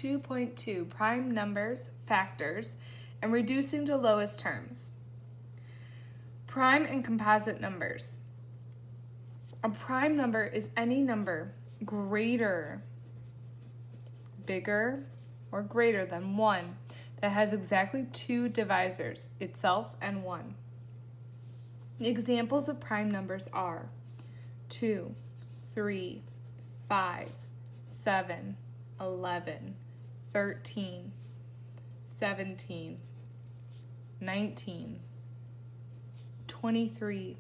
2.2 prime numbers, factors, and reducing to lowest terms. Prime and composite numbers. A prime number is any number greater, bigger, or greater than 1 that has exactly 2 divisors, itself and 1. The examples of prime numbers are 2, 3, 5, 7, 11, 13, 17, 19, 23,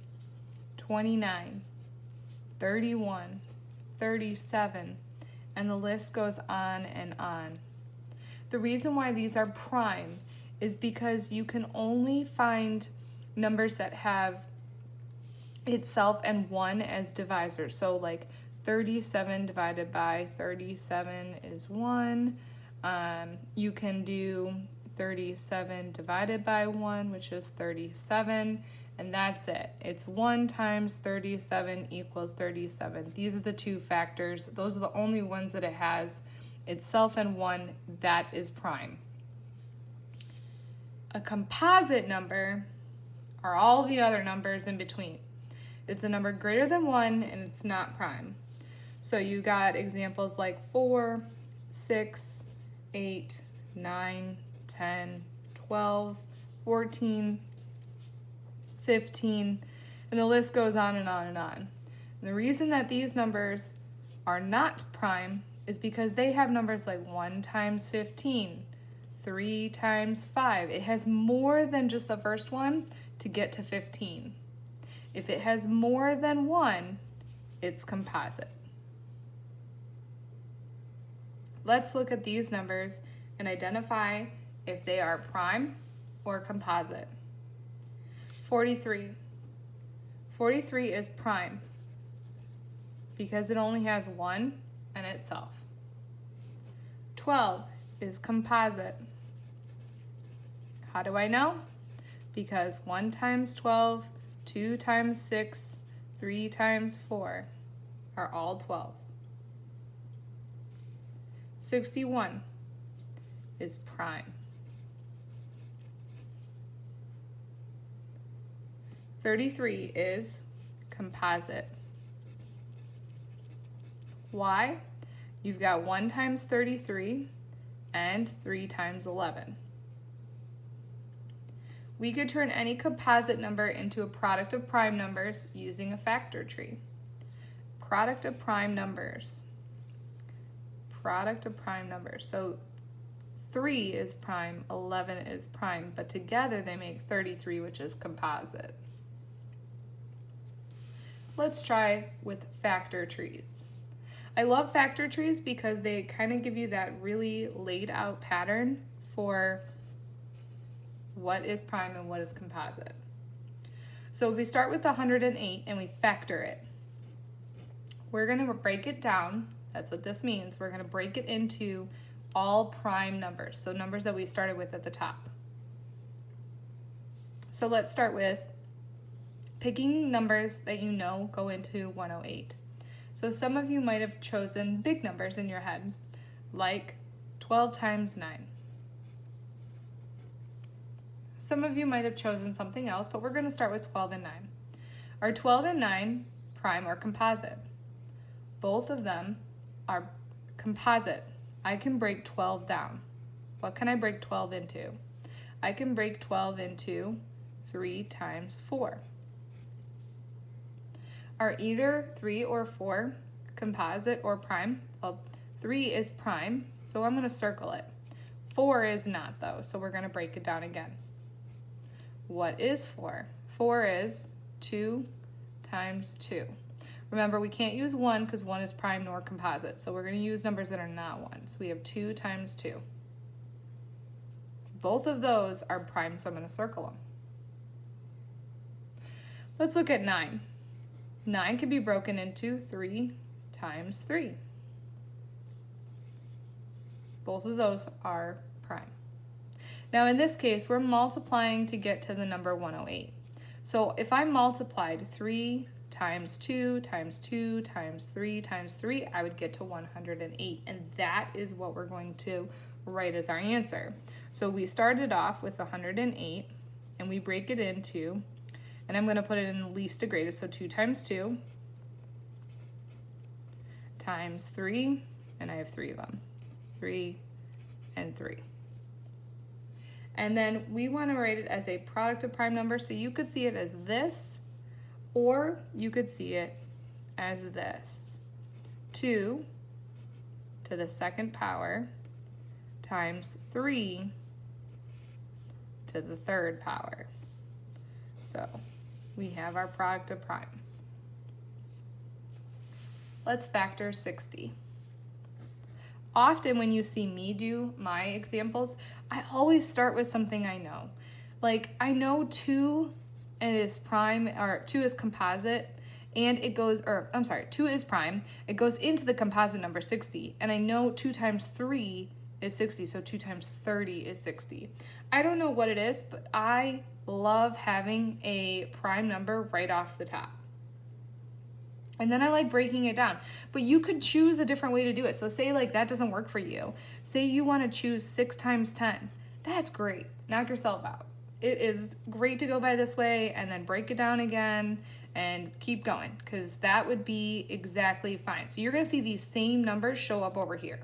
29, 31, 37, and the list goes on and on. The reason why these are prime is because you can only find numbers that have itself and 1 as divisors. So like 37 divided by 37 is 1. You can do 37 divided by 1, which is 37, and that's it. It's 1 times 37 equals 37. These are the 2 factors. Those are the only ones that it has. Itself and 1, that is prime. A composite number are all the other numbers in between. It's a number greater than 1 and it's not prime. So you got examples like 4, 6, 8, 9, 10, 12, 14, 15, and the list goes on and on and on. And the reason that these numbers are not prime is because they have numbers like 1 times 15, 3 times 5. It has more than just the first one to get to 15. If it has more than 1, it's composite. Let's look at these numbers and identify if they are prime or composite. 43. 43 is prime because it only has 1 and itself. 12 is composite. How do I know? Because 1 times 12, 2 times 6, 3 times 4 are all 12. 61 is prime. 33 is composite. Why? You've got 1 times 33 and 3 times 11. We could turn any composite number into a product of prime numbers using a factor tree. Product of prime numbers. Product of prime numbers. So 3 is prime, 11 is prime, but together they make 33, which is composite. Let's try with factor trees. I love factor trees because they kind of give you that really laid out pattern for what is prime and what is composite. So if we start with 108 and we factor it, we're going to break it down. That's what this means. We're going to break it into all prime numbers, so numbers that we started with at the top. So let's start with picking numbers that you know go into 108. So some of you might have chosen big numbers in your head, like 12 times 9. Some of you might have chosen something else, but we're going to start with 12 and 9. Are 12 and 9 prime or composite? Both of them are composite. I can break 12 down. What can I break 12 into? I can break 12 into 3 times 4. Are either 3 or 4 composite or prime? Well, 3 is prime, so I'm going to circle it. 4 is not, though, so we're going to break it down again. What is 4? 4 is 2 times 2. Remember, we can't use 1 because 1 is prime nor composite, so we're going to use numbers that are not 1. So we have 2 times 2. Both of those are prime, so I'm going to circle them. Let's look at 9. 9 can be broken into 3 times 3. Both of those are prime. Now in this case, we're multiplying to get to the number 108. So if I multiplied 3 times 2 times 2 times 3 times 3, I would get to 108. And that is what we're going to write as our answer. So we started off with 108, and we break it into, and I'm going to put it in least to greatest, so 2 times 2 times 3, and I have 3 of them, 3 and 3. And then we want to write it as a product of prime numbers, so you could see it as this, or you could see it as this. 2 to the second power times 3 to the third power. So we have our product of primes. Let's factor 60. Often when you see me do my examples, I always start with something I know. Like, I know 2 is prime, or 2 is composite, and it goes, or I'm sorry, 2 is prime. It goes into the composite number 60, and I know 2 times 3 is 60, so 2 times 30 is 60. I don't know what it is, but I love having a prime number right off the top. And then I like breaking it down. But you could choose a different way to do it. So say like that doesn't work for you. Say you want to choose 6 times 10. That's great. Knock yourself out. It is great to go by this way and then break it down again and keep going, because that would be exactly fine. So you're going to see these same numbers show up over here.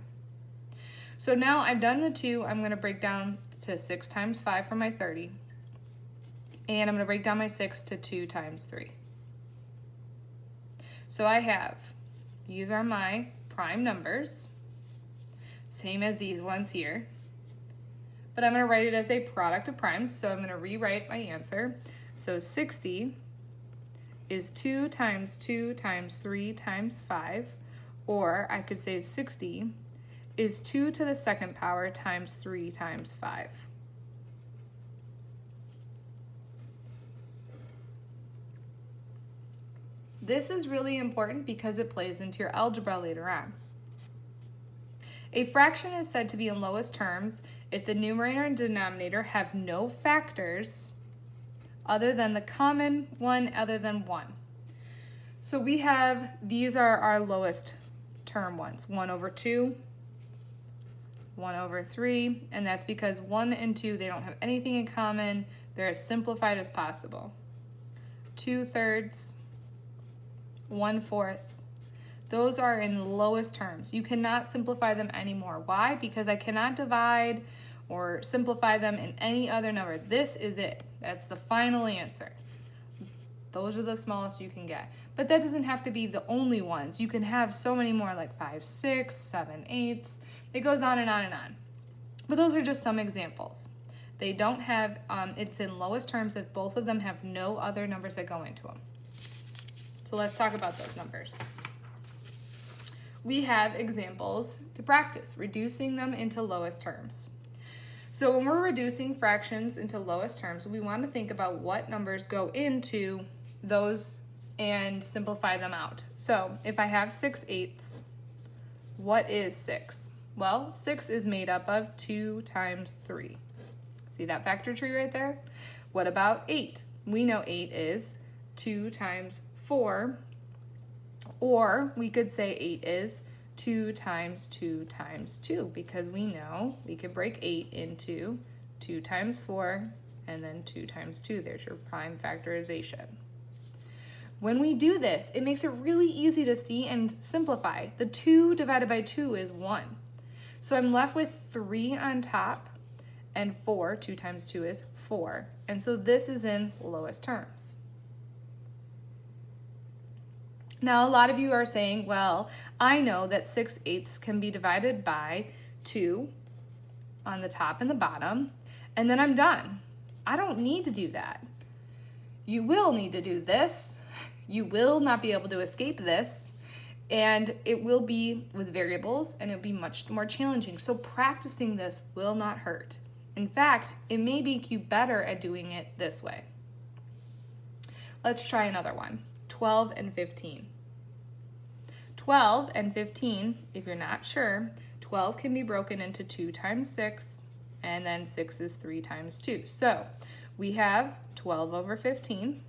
So now I've done the 2. I'm going to break down to 6 times 5 for my 30. And I'm going to break down my 6 to 2 times 3. So I have, these are my prime numbers, same as these ones here, but I'm going to write it as a product of primes, so I'm going to rewrite my answer. So 60 is 2 times 2 times 3 times 5, or I could say 60 is 2 to the second power times 3 times 5. This is really important because it plays into your algebra later on. A fraction is said to be in lowest terms if the numerator and denominator have no factors other than the common one other than 1. So we have, these are our lowest term ones, 1 over 2, 1 over 3, and that's because 1 and 2, they don't have anything in common. They're as simplified as possible. 2/3, 1/4. Those are in lowest terms. You cannot simplify them anymore. Why? Because I cannot divide or simplify them in any other number. This is it. That's the final answer. Those are the smallest you can get. But that doesn't have to be the only ones. You can have so many more, like 5, 6, 7, 8. It goes on and on and on. But those are just some examples. They don't have, it's in lowest terms if both of them have no other numbers that go into them. So let's talk about those numbers. We have examples to practice, reducing them into lowest terms. So when we're reducing fractions into lowest terms, we want to think about what numbers go into those and simplify them out. So if I have 6/8, what is 6? Well, 6 is made up of 2 times 3. See that factor tree right there? What about 8? We know 8 is 2 times 4, or we could say 8 is 2 times 2 times 2, because we know we could break 8 into 2 times 4 and then 2 times 2. There's your prime factorization. When we do this, it makes it really easy to see and simplify. The 2 divided by 2 is 1. So I'm left with 3 on top and 4. 2 times 2 is 4. And so this is in lowest terms. Now, a lot of you are saying, well, I know that 6/8 can be divided by 2 on the top and the bottom, and then I'm done. I don't need to do that. You will need to do this. You will not be able to escape this, and it will be with variables, and it'll be much more challenging. So practicing this will not hurt. In fact, it may make you better at doing it this way. Let's try another one. 12 and 15. 12 and 15, if you're not sure, 12 can be broken into 2 times 6, and then 6 is 3 times 2. So we have 12 over 15.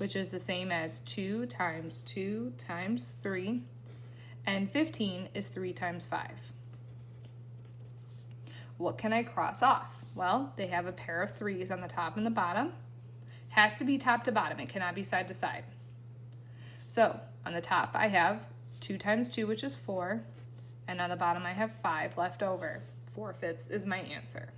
which is the same as 2 times 2 times 3, and 15 is 3 times 5. What can I cross off? Well, they have a pair of 3s on the top and the bottom. Has to be top to bottom. It cannot be side to side. So on the top I have 2 times 2, which is 4, and on the bottom I have 5 left over. 4/5 is my answer.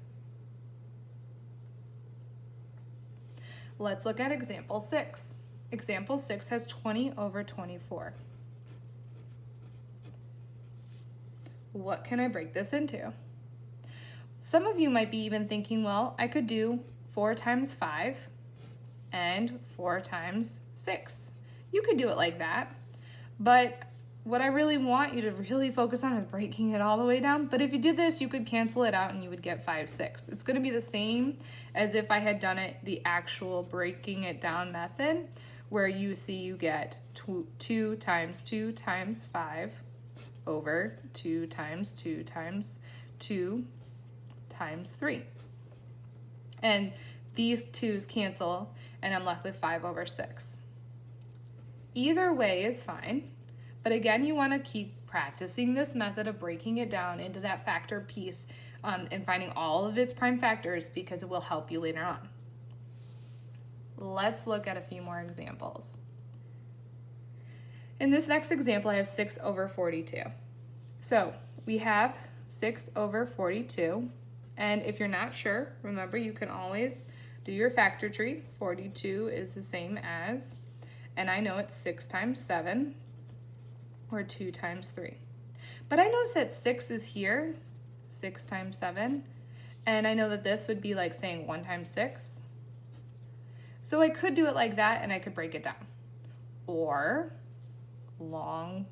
Let's look at example 6. Example 6 has 20 over 24. What can I break this into? Some of you might be even thinking, well, I could do 4 times 5 and 4 times 6. You could do it like that, but what I really want you to really focus on is breaking it all the way down. But if you did this, you could cancel it out and you would get 5, 6. It's going to be the same as if I had done it the actual breaking it down method, where you see you get 2 times 2 times 5 over 2 times 2 times 2 times 3. And these 2's cancel, and I'm left with 5 over 6. Either way is fine, but again, you want to keep practicing this method of breaking it down into that factor piece and finding all of its prime factors, because it will help you later on. Let's look at a few more examples. In this next example, I have 6 over 42. So we have 6 over 42, and if you're not sure, remember you can always do your factor tree. 42 is the same as, and I know it's 6 times 7, or 2 times 3. But I notice that 6 is here, 6 times 7, and I know that this would be like saying 1 times 6. So I could do it like that, and I could break it down. Or, long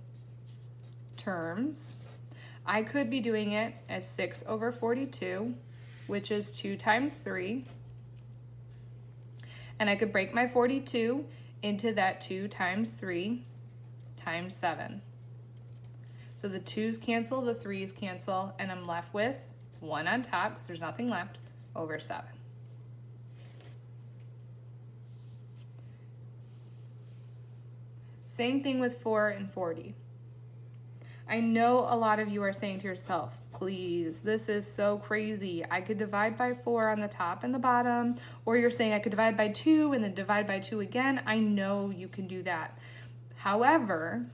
terms, I could be doing it as 6 over 42, which is 2 times 3, and I could break my 42 into that 2 times 3 times 7. So the 2's cancel, the 3's cancel, and I'm left with 1 on top, because there's nothing left, over 7. Same thing with 4 and 40. I know a lot of you are saying to yourself, please, this is so crazy. I could divide by 4 on the top and the bottom, or you're saying I could divide by 2 and then divide by 2 again. I know you can do that. However,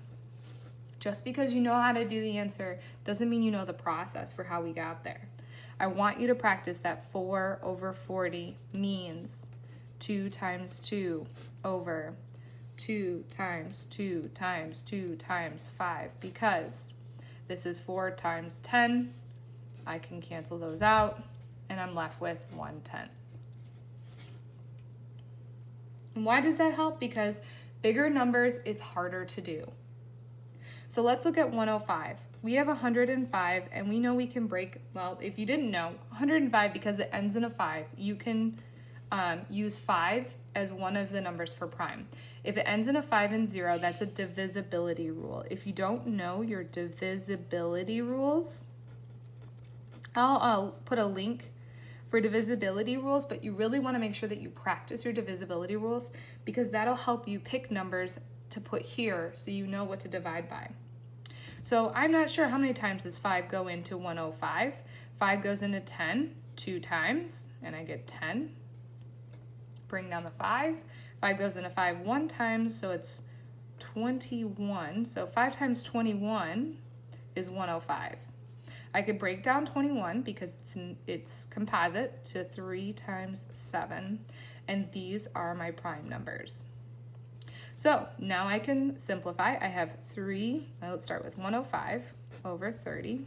just because you know how to do the answer doesn't mean you know the process for how we got there. I want you to practice that 4 over 40 means 2 times 2 over 2 times 2 times 2 times 5, because this is 4 times 10. I can cancel those out, and I'm left with 1/10. And why does that help? Because bigger numbers, it's harder to do. So let's look at 105. We have 105, and we know we can break, well, if you didn't know, 105, because it ends in a 5, you can use 5 as one of the numbers for prime. If it ends in a 5 and 0, that's a divisibility rule. If you don't know your divisibility rules, I'll put a link for divisibility rules, but you really want to make sure that you practice your divisibility rules, because that'll help you pick numbers to put here so you know what to divide by. So I'm not sure how many times does 5 go into 105. 5 goes into 10 2 times, and I get 10. Bring down the 5. 5 goes into 5 1 time, so it's 21. So 5 times 21 is 105. I could break down 21 because it's composite to 3 times 7, and these are my prime numbers. So now I can simplify. I have 3, let's start with 105 over 30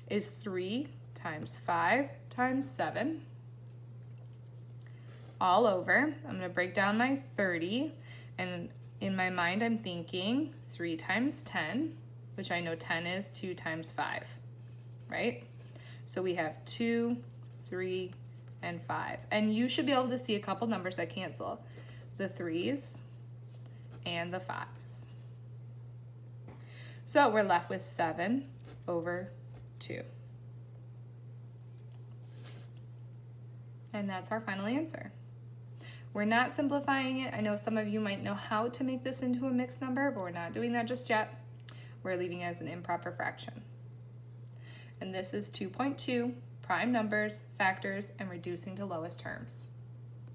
is 3 times 5 times 7 all over. I'm going to break down my 30, and in my mind I'm thinking 3 times 10, which I know 10 is 2 times 5, right? So we have 2, 3, and 5. And you should be able to see a couple numbers that cancel, the 3's and the 5's. So we're left with 7 over 2. And that's our final answer. We're not simplifying it. I know some of you might know how to make this into a mixed number, but we're not doing that just yet. We're leaving it as an improper fraction. And this is 2.2, prime numbers, factors, and reducing to lowest terms.